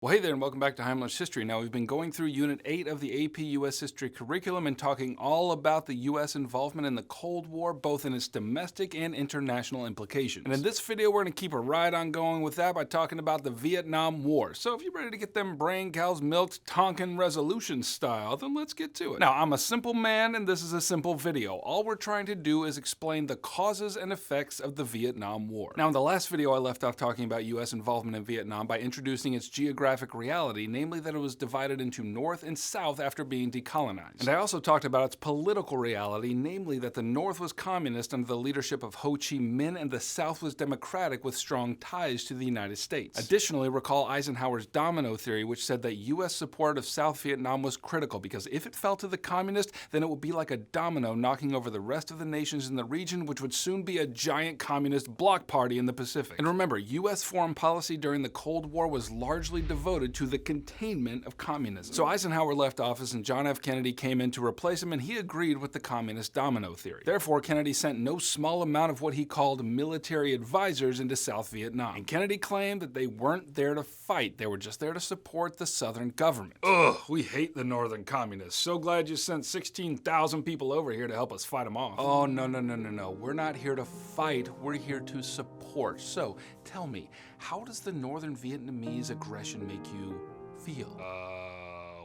Well, hey there, and welcome back to Heimler's History. Now, we've been going through Unit 8 of the AP U.S. History curriculum and talking all about the U.S. involvement in the Cold War, both in its domestic and international implications. And in this video, we're going to keep a right on going with that by talking about the Vietnam War. So if you're ready to get them brain cows milked Tonkin resolution style, then let's get to it. Now, I'm a simple man, and this is a simple video. All we're trying to do is explain the causes and effects of the Vietnam War. Now, in the last video, I left off talking about U.S. involvement in Vietnam by introducing its geographic reality, namely that it was divided into North and South after being decolonized. And I also talked about its political reality, namely that the North was communist under the leadership of Ho Chi Minh and the South was democratic with strong ties to the United States. Additionally, recall Eisenhower's domino theory, which said that U.S. support of South Vietnam was critical because if it fell to the communists, then it would be like a domino knocking over the rest of the nations in the region, which would soon be a giant communist bloc party in the Pacific. And remember, U.S. foreign policy during the Cold War was largely devoted to the containment of communism. So Eisenhower left office and John F. Kennedy came in to replace him, and he agreed with the communist domino theory. Therefore, Kennedy sent no small amount of what he called military advisors into South Vietnam. And Kennedy claimed that they weren't there to fight, they were just there to support the Southern government. Ugh, we hate the Northern communists. So glad you sent 16,000 people over here to help us fight them off. Oh, no. We're not here to fight, we're here to support. So, tell me, how does the Northern Vietnamese aggression make you feel?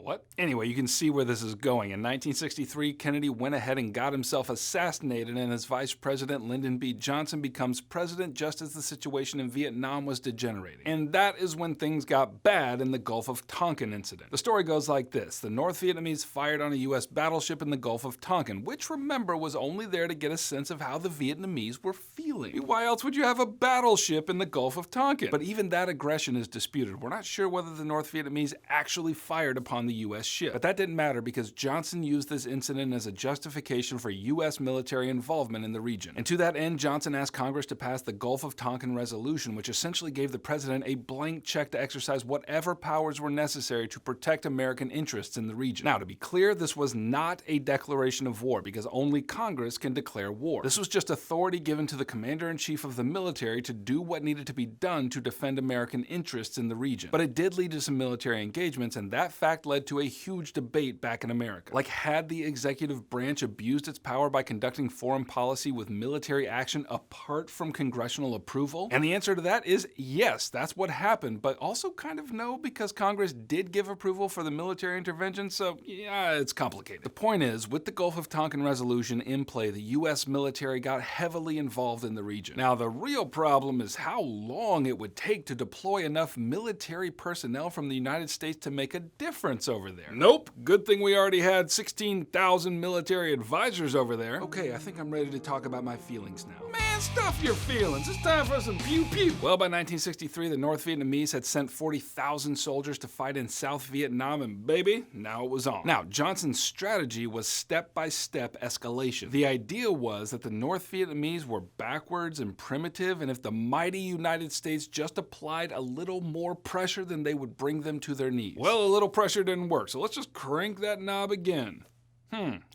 What? Anyway, you can see where this is going. In 1963, Kennedy went ahead and got himself assassinated, and his vice president, Lyndon B. Johnson, becomes president just as the situation in Vietnam was degenerating. And that is when things got bad in the Gulf of Tonkin incident. The story goes like this. The North Vietnamese fired on a U.S. battleship in the Gulf of Tonkin, which, remember, was only there to get a sense of how the Vietnamese were feeling. Why else would you have a battleship in the Gulf of Tonkin? But even that aggression is disputed. We're not sure whether the North Vietnamese actually fired upon the U.S. ship. But that didn't matter because Johnson used this incident as a justification for U.S. military involvement in the region. And to that end, Johnson asked Congress to pass the Gulf of Tonkin resolution, which essentially gave the president a blank check to exercise whatever powers were necessary to protect American interests in the region. Now, to be clear, this was not a declaration of war because only Congress can declare war. This was just authority given to the commander-in-chief of the military to do what needed to be done to defend American interests in the region. But it did lead to some military engagements, and that fact led to a huge debate back in America. Like, had the executive branch abused its power by conducting foreign policy with military action apart from congressional approval? And the answer to that is yes, that's what happened, but also kind of no, because Congress did give approval for the military intervention, so yeah, it's complicated. The point is, with the Gulf of Tonkin resolution in play, the U.S. military got heavily involved in the region. Now, the real problem is how long it would take to deploy enough military personnel from the United States to make a difference over there. Nope, good thing we already had 16,000 military advisors over there. Okay, I think I'm ready to talk about my feelings now. Man, stuff your feelings. It's time for some pew-pew. Well, by 1963, the North Vietnamese had sent 40,000 soldiers to fight in South Vietnam, and baby, now it was on. Now, Johnson's strategy was step-by-step escalation. The idea was that the North Vietnamese were backwards and primitive, and if the mighty United States just applied a little more pressure, then they would bring them to their knees. Well, a little pressure didn't work, so let's just crank that knob again.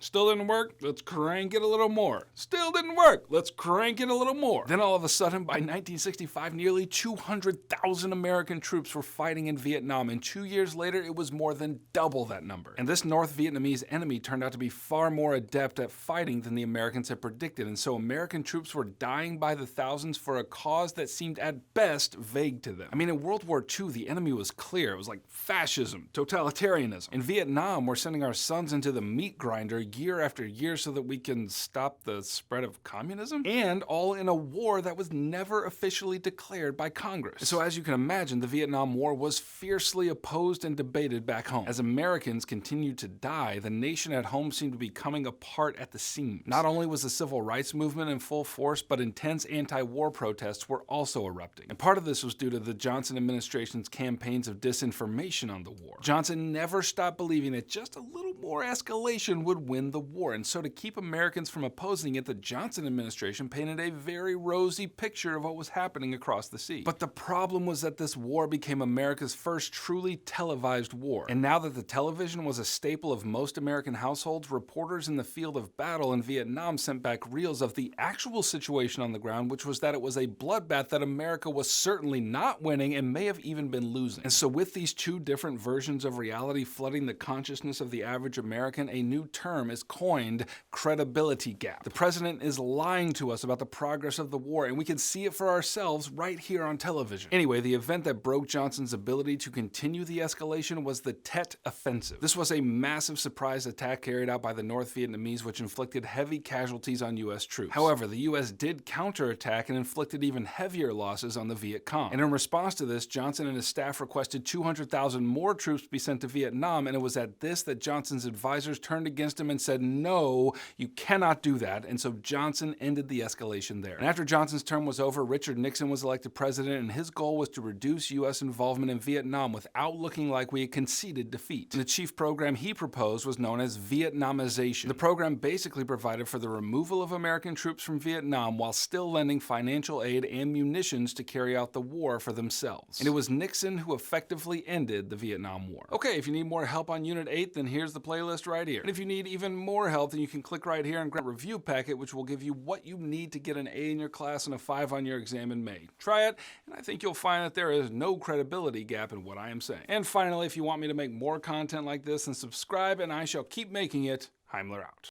Still didn't work? Let's crank it a little more. Still didn't work? Let's crank it a little more. Then all of a sudden, by 1965, nearly 200,000 American troops were fighting in Vietnam, and 2 years later, it was more than double that number. And this North Vietnamese enemy turned out to be far more adept at fighting than the Americans had predicted, and so American troops were dying by the thousands for a cause that seemed at best vague to them. I mean, in World War II, the enemy was clear. It was like fascism, totalitarianism. In Vietnam, we're sending our sons into the meat grinder year after year so that we can stop the spread of communism, and all in a war that was never officially declared by Congress. So as you can imagine, the Vietnam War was fiercely opposed and debated back home. As Americans continued to die, the nation at home seemed to be coming apart at the seams. Not only was the civil rights movement in full force, but intense anti-war protests were also erupting. And part of this was due to the Johnson administration's campaigns of disinformation on the war. Johnson never stopped believing that just a little more escalation coalition would win the war, and so to keep Americans from opposing it, the Johnson administration painted a very rosy picture of what was happening across the sea. But the problem was that this war became America's first truly televised war. And now that the television was a staple of most American households, reporters in the field of battle in Vietnam sent back reels of the actual situation on the ground, which was that it was a bloodbath that America was certainly not winning and may have even been losing. And so with these two different versions of reality flooding the consciousness of the average American, a new term is coined: credibility gap. The president is lying to us about the progress of the war, and we can see it for ourselves right here on television. Anyway, the event that broke Johnson's ability to continue the escalation was the Tet Offensive. This was a massive surprise attack carried out by the North Vietnamese, which inflicted heavy casualties on U.S. troops. However, the U.S. did counterattack and inflicted even heavier losses on the VIETCONG. And in response to this, Johnson and his staff requested 200,000 more troops be sent to Vietnam, and it was at this that Johnson's advisors turned against him and said, no, you cannot do that, and so Johnson ended the escalation there. And after Johnson's term was over, Richard Nixon was elected president, and his goal was to reduce U.S. involvement in Vietnam without looking like we had conceded defeat. And the chief program he proposed was known as Vietnamization. The program basically provided for the removal of American troops from Vietnam while still lending financial aid and munitions to carry out the war for themselves. And it was Nixon who effectively ended the Vietnam War. Okay, if you need more help on Unit 8, then here's the playlist right here. And if you need even more help, then you can click right here and grab a review packet, which will give you what you need to get an A in your class and a 5 on your exam in May. Try it, and I think you'll find that there is no credibility gap in what I am saying. And finally, if you want me to make more content like this, then subscribe, and I shall keep making it. Heimler out.